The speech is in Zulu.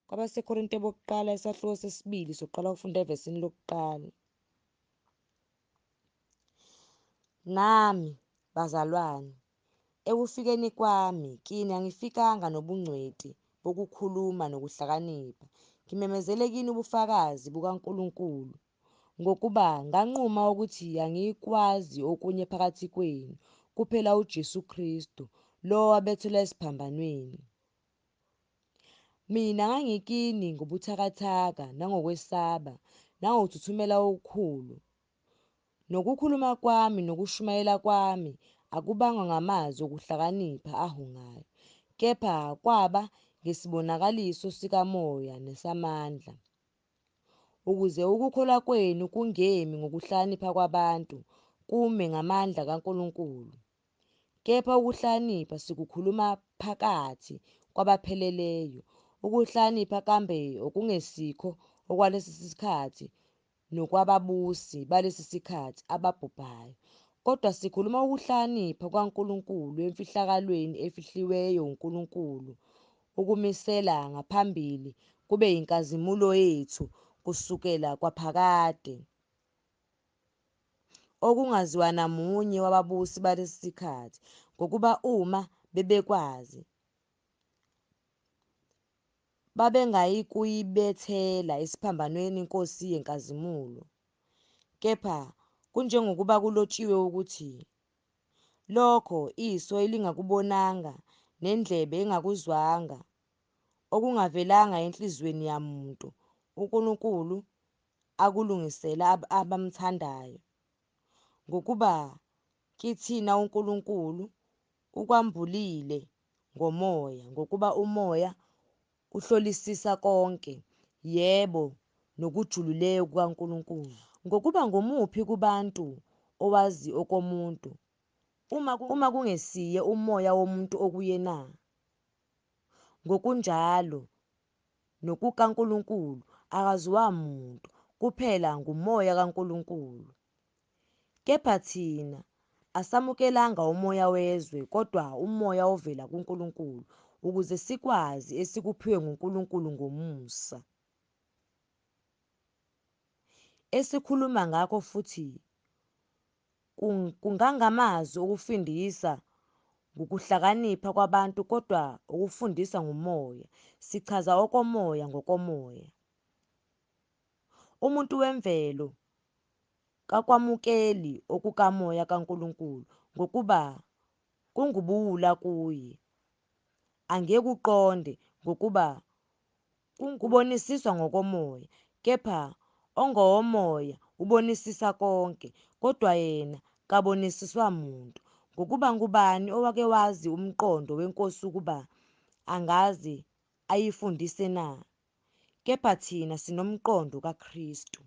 KwabaseKorinte bokuqala isahluko sesibili soqala ukufunda evesini lokuqala. Nami, bazalwane, ekufikeni kwami kini angifikanga nobungcweti bokukhuluma nokuhlakanipha, ngimemezele kini ubufakazi bukaNkulunkulu, ngokuba nganquma ukuthi angikwazi okunye phakathi kwenu kuphela uJesu Kristu, lo owabethelwa esiphambanweni. Mina ngangikini ngobuthakathaka nangokwesaba nangokuthuthumela okukhulu. Nokukhuluma kwami nokushumayela kwami akubangwa ngamazwi okuhlakanipha ahungayo, kepha kwaba ngesibonakaliso sikaMoya nesamandla, ukuze ukukholwa kwenu kungemi ngokuhlakanipha kwabantu, kume ngamandla kaNkulunkulu. Kepha ukuhlakanipha sikukhuluma phakathi kwabapheleleyo, ukuhlakanipha kambe okungesikho okwalesi sikhathi nokwababusi balesi sikhathi ababhubhayo, kodwa sikhuluma ukuhlakanipha kwaNkulunkulu emfihlakalweni efihliweyo uNkulunkulu, ukumisela ngaphambili kube yinkazimulo yethu kusukela kwaphakade, okungaziwa namunye wababusi balesi sikhathi, ngokuba uma bebekwazi babengayikuyibethela esiphambanweni iNkosi yenkazimulo. Kepha kunjengokuba kulotshiwe ukuthi, lokho iso elingakubonanga nendlebe engakuzwanga, okungavelanga enhliziyweni yamuntu, uNkulunkulu akulungisela abamthandayo. Ngokuba kithina uNkulunkulu ukwambulile ngoMoya, ngokuba uMoya uhlolisisa konke, yebo, nokujulileyo kukaNkulunkulu. Ngokuba ngumuphi kubantu owazi okomuntu, uma kungesiye umoya womuntu okuye na? Ngokunjalo nokukaNkulunkulu akaziwa muntu, kuphela nguMoya kaNkulunkulu. Kepha thina asamukelanga umoya wezwe, kodwa umoya ovela kuNkulunkulu, ukuze sikwazi esikuphiwe nguNkulunkulu ngomusa, esikhuluma ngakho futhi kungangamazwi okufundisa ngokuhlakanipha kwabantu, kodwa ukufundisa ngomoya, sichaza okomoya ngokomoya. Umuntu wemvelo kakwamukeli okukaMoya kaNkulunkulu, ngokuba kungubuwula kuye, angeke uqonde, ngokuba kubonisiswa ngokomoya. Kepha ongowomoya ubonisisa konke, kodwa yena kabonisiswa muntu, ngokuba ngubani owake wazi umqondo weNkosi ukuba angaze ayifundise na? Kepha thina sinomqondo kaKristu.